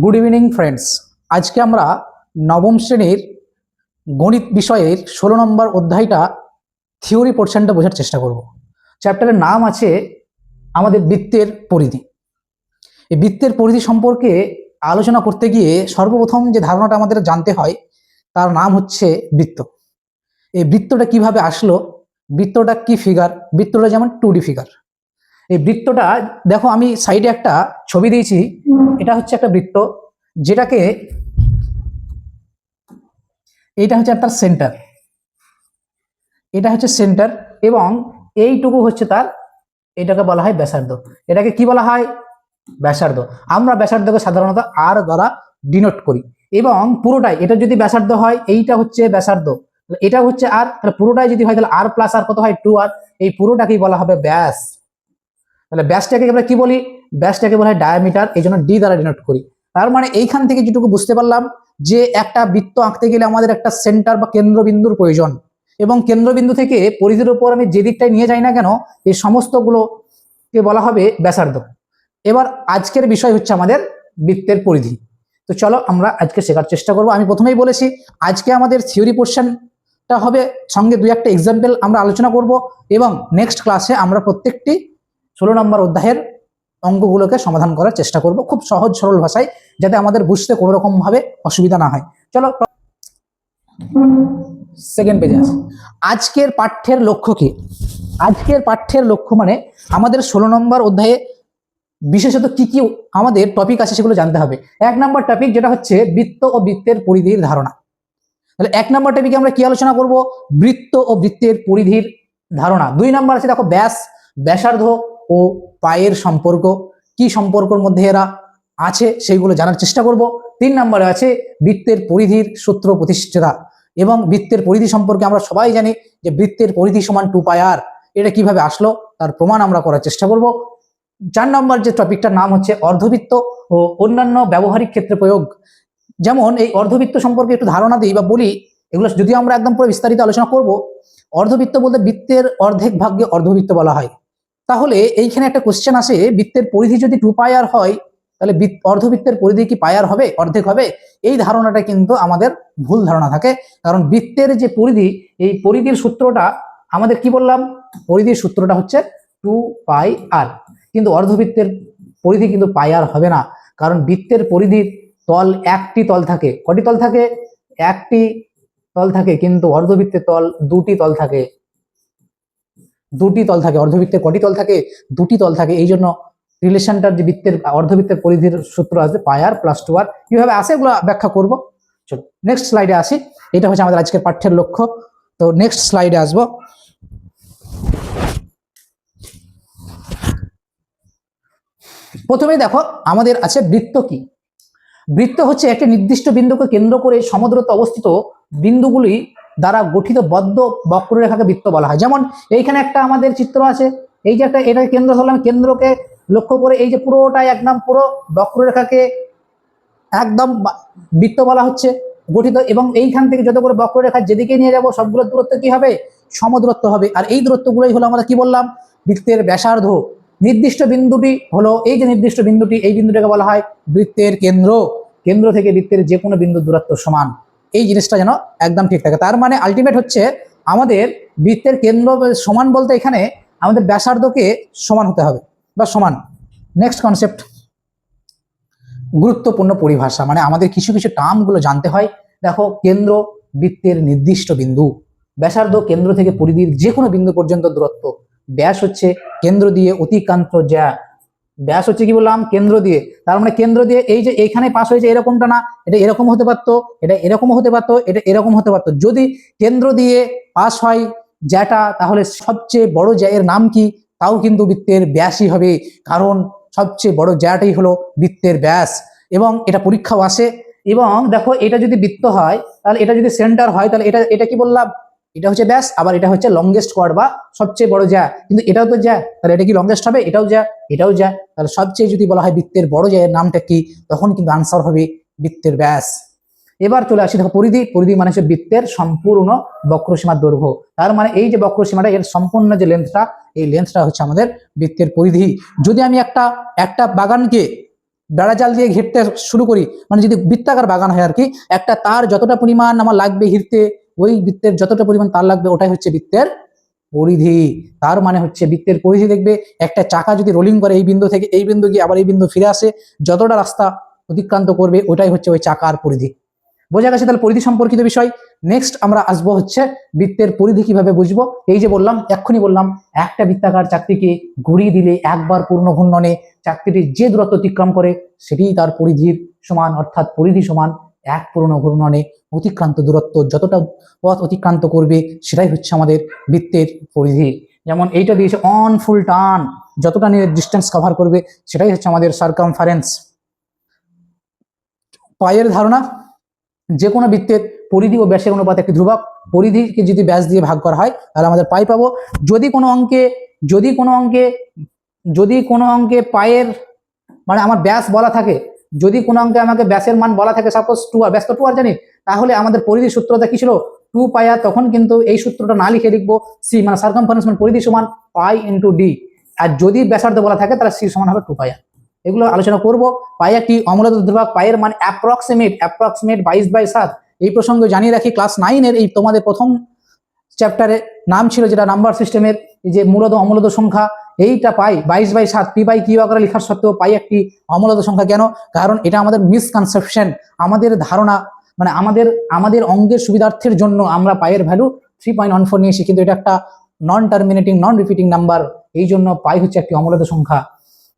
Good evening friends. আজকে আমরা নবম শ্রেণীর গণিত বিষয়ের 16 নম্বর অধ্যায়টা থিওরি পোর্শনটা বোঝার চেষ্টা করব। চ্যাপ্টারের নাম আছে আমাদের বৃত্তের পরিধি। এই বৃত্তের পরিধি সম্পর্কে আলোচনা করতে গিয়ে সর্বপ্রথম যে ধারণাটা আমাদের জানতে হয় তার নাম হচ্ছে বৃত্ত। এই বৃত্তটা কিভাবে আসলো, বৃত্তটা কি ফিগার, বৃত্তটা যেমন 2D ফিগার। এই বৃত্তটা দেখো, আমি সাইডে একটা ছবি দিয়েছি। এটা হচ্ছে একটা বৃত্ত, যেটাকে এইটা হচ্ছে তার সেন্টার, এটা হচ্ছে সেন্টার এবং এইটুকু হচ্ছে তার, এটাকে বলা হয় ব্যাসার্ধ। এটাকে কি বলা হয়? ব্যাসার্ধ। আমরা ব্যাসার্ধকে সাধারণত আর দ্বারা ডিনোট করি এবং পুরোটাই, এটা যদি ব্যাসার্ধ হয় এইটা হচ্ছে ব্যাসার্ধ, এটা হচ্ছে আর, তাহলে পুরোটাই যদি হয় তাহলে আর প্লাস আর কত হয় 2r। এই পুরোটাকেই বলা হবে ব্যাস। তাহলে ব্যাসটাকে আমরা কি বলি? ব্যাসটাকে বলা হয় ডায়ামিটার, এই জন্য ডি দ্বারা ডিনোট করি। তার মানে এইখান থেকে যেটুকু বুঝতে পারলাম যে একটা বৃত্ত আঁকতে গেলে আমাদের একটা সেন্টার বা কেন্দ্রবিন্দুর প্রয়োজন, এবং কেন্দ্রবিন্দু থেকে পরিধির উপর আমি যে দিকটাই নিয়ে যাই না কেন এই সমস্তগুলোকে বলা হবে ব্যাসার্ধ। এবার আজকের বিষয় হচ্ছে আমাদের বৃত্তের পরিধি। তো চলো আমরা আজকে শেখার চেষ্টা করব। আমি প্রথমেই বলেছি আজকে আমাদের থিওরি পোর্শনটা হবে, সঙ্গে দুই একটা এক্সাম্পল আমরা আলোচনা করব এবং নেক্সট ক্লাসে আমরা প্রত্যেকটি 16 নম্বর অধ্যায়ের অঙ্কগুলোকে সমাধান করার চেষ্টা করব খুব সহজ সরল ভাষায়, যাতে আমাদের বুঝতে কোনো রকম ভাবে অসুবিধা না হয়। চলো সেকেন্ড পেজে আসি। আজকের পাঠ্যের লক্ষ্য কি? আজকের পাঠ্যের লক্ষ্য মানে আমাদের 16 নম্বর অধ্যায়ে বিশেষত কি কি আমাদের টপিক আছে সেগুলো জানতে হবে। 1 নম্বর টপিক যেটা হচ্ছে বৃত্ত ও বৃত্তের পরিধির ধারণা। তাহলে 1 নম্বর টপিকে আমরা কি আলোচনা করব? বৃত্ত ও বৃত্তের পরিধির ধারণা। 2 নম্বর আছে দেখো ব্যাস, ব্যাসার্ধ ও পায়ের সম্পর্ক, কি সম্পর্কের মধ্যে এরা আছে সেইগুলো জানার চেষ্টা করব। 3 নম্বরে আছে বৃত্তের পরিধির সূত্র প্রতিষ্ঠাতা, এবং বৃত্তের পরিধি সম্পর্কে আমরা সবাই জানি যে বৃত্তের পরিধি সমান 2πr। এটা কিভাবে আসলো তার প্রমাণ আমরা করার চেষ্টা করব। 4 নম্বর যে টপিকটার নাম হচ্ছে অর্ধবৃত্ত ও অন্যান্য ব্যবহারিক ক্ষেত্রে প্রয়োগ। যেমন এই অর্ধবৃত্ত সম্পর্কে একটু ধারণা দিই বা বলি, এগুলো যদিও আমরা একদম পুরো বিস্তারিত আলোচনা করব। অর্ধবৃত্ত বলতে বৃত্তের অর্ধেক ভাগকে অর্ধবৃত্ত বলা হয়। তাহলে এইখানে একটা কোশ্চেন আসে, বৃত্তের পরিধি যদি 2πr হয় তাহলে অর্ধবৃত্তের পরিধি কি πr হবে, অর্ধেক হবে? এই ধারণাটা কিন্তু আমাদের ভুল ধারণা থাকে, কারণ বৃত্তের যে পরিধি, এই পরিধির সূত্রটা আমাদের কি বললাম? পরিধির সূত্রটা হচ্ছে 2πr, কিন্তু অর্ধবৃত্তের পরিধি কিন্তু πr হবে না, কারণ বৃত্তের পরিধির তল একটি তল থাকে। কটি তল থাকে? একটি তল থাকে, কিন্তু অর্ধবৃত্তের তল দুটি তল থাকে। দুটি তল থাকে। অর্ধবৃত্তের কটি তল থাকে? দুটি তল থাকে। এই জন্য রিলেশনটার যে বৃত্তের অর্ধবৃত্তের পরিধির সূত্র আসবে πr + 2r। কিভাবে আসে এগুলো ব্যাখ্যা করব। চলো নেক্সট স্লাইডে আসি। এটা হচ্ছে আমাদের আজকের পাঠ্যের লক্ষ্য। তো নেক্সট স্লাইডে আসবো। প্রথমেই দেখো আমাদের আছে বৃত্ত কি। বৃত্ত হচ্ছে একটি নির্দিষ্ট বিন্দুকে কেন্দ্র করে সমদূরত্বে অবস্থিত বিন্দুগুলি দ্বারা গঠিত বদ্ধ বক্ররেখাকে বৃত্ত বলা হয়। যেমন এইখানে একটা আমাদের চিত্র আছে, এই যে একটা, এটা কেন্দ্র ধরলাম, কেন্দ্রকে লক্ষ্য করে এই যে পুরোটাই একদম পুরো বক্ররেখাকে একদম বৃত্ত বলা হচ্ছে গঠিত, এবং এইখান থেকে যত করে বক্ররেখা যেদিকে নিয়ে যাব সবগুলো দূরত্ব কি হবে? সমদূরত্ব হবে। আর এই দূরত্বগুলোই হলো আমরা কি বললাম? বৃত্তের ব্যাসার্ধ। নির্দিষ্ট বিন্দুটি হলো এই যে নির্দিষ্ট বিন্দুটি, এই বিন্দুটাকে বলা হয় বৃত্তের কেন্দ্র। কেন্দ্র থেকে বৃত্তের যে কোনো বিন্দু দূরত্ব সমান, এই জিনিসটা যেন একদম ঠিক থাকে। তার মানে আলটিমেট হচ্ছে আমাদের বৃত্তের কেন্দ্র সমান বলতে এখানে আমাদের ব্যাসার্ধকে সমান হতে হবে বা সমান। নেক্সট কনসেপ্ট, গুরুত্বপূর্ণ পরিভাষা, মানে আমাদের কিছু কিছু টার্মগুলো জানতে হয়। দেখো, কেন্দ্র বৃত্তের নির্দিষ্ট বিন্দু, ব্যাসার্ধ কেন্দ্র থেকে পরিধির যে কোনো বিন্দু পর্যন্ত দূরত্ব, ব্যাস হচ্ছে কেন্দ্র দিয়ে অতিক্রান্ত যা, ব্যাস হচ্ছে কি বললাম? কেন্দ্র দিয়ে। তার মানে কেন্দ্র দিয়ে এই যে এইখানে পাস হয়েছে এরকমটা না, এটা এরকম হতে পারতো, এটা এরকম হতে পারতো, এটা এরকম হতে পারতো। যদি কেন্দ্র দিয়ে পাস হয় যেটা, তাহলে সবচেয়ে বড় জ্যায়ের নাম কি? তাও কিন্তু বৃত্তের ব্যাসই হবে, কারণ সবচেয়ে বড় জ্যাটাই হলো বৃত্তের ব্যাস, এবং এটা পরীক্ষাও আসে। এবং দেখো, এটা যদি বৃত্ত হয় তাহলে এটা যদি সেন্টার হয় তাহলে এটা এটা কি বললাম? এটা হচ্ছে ব্যাস, আবার এটা হচ্ছে লংগেস্ট কোয়াড বা সবচেয়ে বড় জ্যা, কিন্তু এটাও তো জ্যা, তাহলে এটা কি লংগেস্ট হবে? এটাও জ্যা, এটাও জ্যা। তাহলে সবচেয়ে যদি বলা হয় বৃত্তের বড় জ্যায়ের নামটা কি, তখন কিন্তু আনসার হবে বৃত্তের ব্যাস। এবার চলে আসি, দেখো পরিধি। পরিধি মানে হচ্ছে বৃত্তের সম্পূর্ণ বক্রসীমার দৈর্ঘ্য। তার মানে এই যে বক্রসীমাটা, এর সম্পূর্ণ যে লেন্থটা, এই লেন্থটা হচ্ছে আমাদের বৃত্তের পরিধি। যদি আমি একটা বাগানকে বেড়া জাল দিয়ে ঘিরতে শুরু করি, মানে যদি বৃত্তাকার বাগান হয় আর কি, একটা তার যতটা পরিমাণ আমার লাগবে ঘিরতে, ওই বৃত্তের যতটা পরিমাণ তার লাগবে ওটাই হচ্ছে বৃত্তের পরিধি। তার মানে হচ্ছে বৃত্তের পরিধি দেখবে একটা চাকা যদি রোলিং করে এই বিন্দু থেকে এই বিন্দু গিয়ে আবার এই বিন্দু ফিরে আসে, যতটা রাস্তা অতিক্রান্ত করবে ওটাই হচ্ছে ওই চাকার পরিধি। বোঝা গেছে তাহলে পরিধি সম্পর্কিত বিষয়। নেক্সট আমরা আসবো হচ্ছে বৃত্তের পরিধি কিভাবে বুঝবো। এই যে বললাম, এক্ষুনি বললাম, একটা বৃত্তাকার চাকতিকে ঘুরিয়ে দিলে একবার পূর্ণ ঘূর্ণনে চাকতিটি যে দূরত্ব অতিক্রম করে সেটি তার পরিধির সমান, অর্থাৎ পরিধি সমান এক পূর্ণ ঘূর্ণনে অতিক্রান্ত দূরত্ব, যতটা পথ অতিক্রান্ত করবে সেটাই হচ্ছে আমাদের বৃত্তের পরিধি। যেমন এইটা দিয়েছে অন ফুল টার্ন, যতটা নিয়ে ডিস্টেন্স কভার করবে সেটাই হচ্ছে আমাদের সার্কামফারেন্স। পায়ের ধারণা, যে কোনো বৃত্তের পরিধি ও ব্যাসের অনুপাত একটি ধ্রুবক। পরিধিকে যদি ব্যাস দিয়ে ভাগ করা হয় তাহলে আমাদের পাই পাবো। যদি কোনো অঙ্কে পায়ের মানে আমার ব্যাস বলা থাকে, যদি কোনো অঙ্কে আমাকে ব্যাসের মান বলা থাকে, সাপোজ 2r, ব্যাস তো 2r জানি, তাহলে আমাদের পরিধির সূত্রটা কি ছিল 2πr। তখন কিন্তু এই সূত্রটা না লিখে লিখবো সি, মানে সার্কামফারেন্স মানে পরিধি সমান পাই ইন্টু ডি। আর যদি ব্যাসার্ধ বলা থাকে তাহলে সি সমান হবে 2πr। এগুলো আলোচনা করব। পাই একটি অমূলত ধ্রুবক, পায়ের মান অ্যাপ্রক্সিমেট 22/7। এই প্রসঙ্গে জানিয়ে রাখি, ক্লাস 9-এর এই তোমাদের প্রথম চ্যাপ্টারে নাম ছিল যেটা নাম্বার সিস্টেমের, এই যে মূলত অমূলত সংখ্যা, এইটা পাই 22/7 পি বাই কিউ আকারে লেখার সত্ত্বেও পাই একটি অমূলত সংখ্যা। কেন? কারণ এটা আমাদের মিসকনসেপশন, আমাদের ধারণা, মানে আমাদের অঙ্গের সুবিধার্থের জন্য আমরা পাইয়ের ভ্যালু 3.14 নিয়েছি, কিন্তু এটা একটা নন টার্মিনেটিং নন রিপিটিং নাম্বার, এই জন্য পাই হচ্ছে একটি অমূলত সংখ্যা।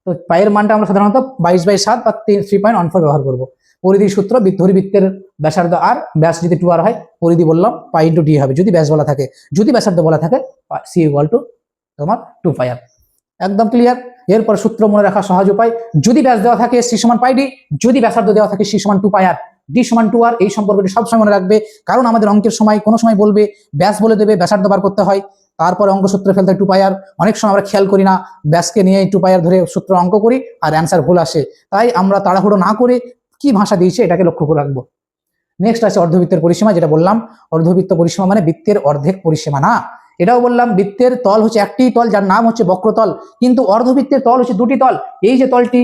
তো পাইয়ের মানটা আমরা সাধারণত 22/7 বা 3.14 ব্যবহার করব। পরিধি সূত্র, বৃত্তের ব্যাসার্ধ আর, ব্যাস যদি 2r হয়, পরিধি বললাম পাই ইন্টু ডি হবে যদি ব্যাস বলা থাকে, যদি ব্যাসার্ধ বলা থাকে সি ইকুয়াল টু তোমার 2πr। একদম ক্লিয়ার। এরপর সূত্র মনে রাখা সহজ উপায়, যদি ব্যাস দেওয়া থাকে সি সমান পাই ডি, যদি ব্যাসার্ধ দেওয়া থাকে সি সমান 2πr, ডি সমান 2r। এই সম্পর্কটি সবসময় মনে রাখবে, কারণ আমাদের অঙ্কের সময় কোনো সময় বলবে ব্যাস বলে দেবে, ব্যাসার্ধ বার করতে হয়, তারপরে অঙ্ক সূত্রে ফেলতে হয় 2πr। অনেক সময় আমরা খেয়াল করি না, ব্যাসকে নিয়ে 2πr ধরে সূত্র অঙ্ক করি আর অ্যান্সার ভুল আসে। তাই আমরা তাড়াহুড়ো না করে কি ভাষা দিয়েছে এটাকে লক্ষ্য করে রাখবো। নেক্সট আছে অর্ধবৃত্তের পরিসীমা, যেটা বললাম অর্ধবৃত্ত পরিসীমা মানে বৃত্তের অর্ধেক পরিসীমা না। এটাও বললাম বৃত্তের তল হচ্ছে একটি তল যার নাম হচ্ছে বক্রতল, কিন্তু অর্ধবৃত্তের তল হচ্ছে দুটি তল। এই যে তলটি,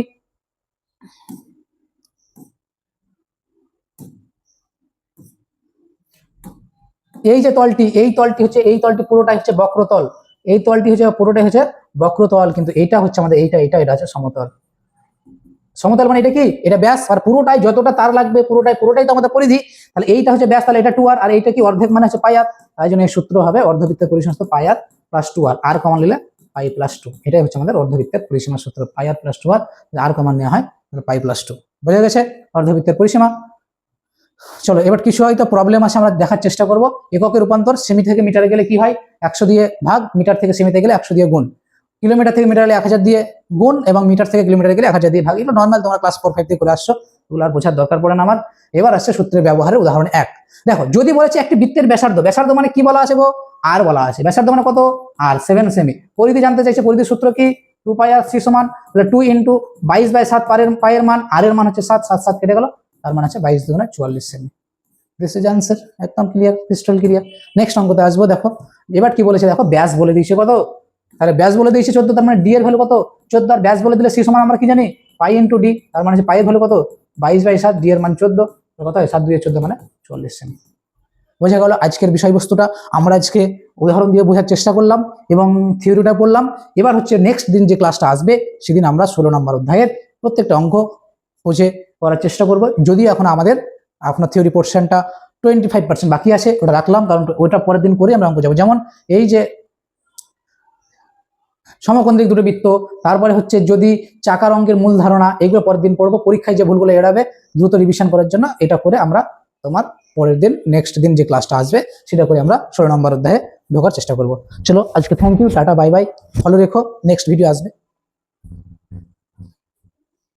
এই তলটি পুরোটাই হচ্ছে বক্রতল, এই তলটি হচ্ছে পুরোটাই হচ্ছে বক্রতল, কিন্তু এটা হচ্ছে আমাদের এটা হচ্ছে সমতল। সমতল মানে এটা কি? এটা ব্যাস, আর পুরোটাই যতটা তার লাগবে পুরোটাই তো আমাদের পরিধি। তাহলে এইটা হচ্ছে ব্যাস, তাহলে এটা 2r, আর এইটা কি অর্ধেক মানে হচ্ছে পাই r। তাই জন্য এই সূত্র হবে অর্ধবৃত্তের পরিসীমা পাই r প্লাস 2r, আর কমন নিলে পাই প্লাস 2। এটাই হচ্ছে আমাদের অর্ধবৃত্তের পরিসীমার সূত্র, পাই r প্লাস 2r, আর কমন নেওয়া হয় পাই প্লাস 2। বোঝা গেছে অর্ধবৃত্তের পরিসীমা। চলো এবার কিছু হয়তো প্রবলেম আছে, আমরা দেখার চেষ্টা করব। এককের রূপান্তর, সেমি থেকে মিটারে গেলে কি হয় 100 দিয়ে ভাগ, মিটার থেকে সেমিতে গেলে 100 দিয়ে গুণ, কিলোমিটার থেকে মিটার গেলে 1000 দিয়ে গুণ, এবং মিটার থেকে কিলোমিটার গেলে 1000 দিয়ে ভাগ। এগুলো নর্মাল তোমরা ক্লাস 4-5 থেকে করে আসছো, এগুলো আর বোঝার দরকার পড়ে না আমার। এবার আসছে সূত্রের ব্যবহারের উদাহরণ 1। দেখো, যদি বলেছে একটি বৃত্তের ব্যাসার্ধ মানে কি বলা আছে গো? আর বলা আছে। ব্যাসার্ধ মানে কত? আর 7 সেমি। পরিধি জানতে চাইছে, পরিধির সূত্র কি? 2πr, সি সমান 2 ইন্টু 22/7 পায়ের মান, আর এর মান হচ্ছে 7, 7 7 কেটে গেল, তার মানে হচ্ছে 22 দুগুণে 44 সেমি। দিস ইজ আনসার, একদম ক্লিয়ার, ক্রিস্টাল ক্লিয়ার। নেক্সট অঙ্কতে আসবো। দেখো এবার কি বলেছে, দেখো ব্যাস বলে দিয়েছে কত, তাহলে ব্যাস বলে দিয়েছে 14, তার মানে ডি এর ভ্যালু কত 14, আর ব্যাস বলে দিলে সি সমান আমরা কি জানি পাই ইন্টু ডি, তার মানে হচ্ছে পাইয়ের ভ্যালু কত 22/7, ডি এর মান 14, কত হয় 7 2 14 মানে 40 সেমি। বোঝা গেল আজকের বিষয়বস্তুটা। আমরা আজকে উদাহরণ দিয়ে বোঝার চেষ্টা করলাম এবং থিওরিটা পড়লাম। এবার হচ্ছে নেক্সট দিন যে ক্লাসটা আসবে সেদিন আমরা 16 নম্বর অধ্যায়ের প্রত্যেকটা অঙ্ক বুঝে করার চেষ্টা করব। যদিও এখন আমাদের থিওরি পোর্শনটা 25% বাকি আছে, ওটা রাখলাম কারণ ওটা পরের দিন করে আমরা অঙ্ক যাবো। যেমন এই যে সমকেন্দ্রিক দুটো বৃত্ত, তারপরে হচ্ছে যদি চাকার অঙ্কের মূল ধারণা, এগুলো পরের দিন পড়বো। পরীক্ষায় যে ভুলগুলো এড়াবে দ্রুত রিভিশন করার জন্য এটা করে আমরা তোমার পরের দিন নেক্সট দিন যে ক্লাসটা আসবে সেটা করে আমরা 16 নম্বর অধ্যায়ে ঢোকার চেষ্টা করব। চলো আজকে thank you, tata, bye bye, follow রেখো, নেক্সট ভিডিও আসবে।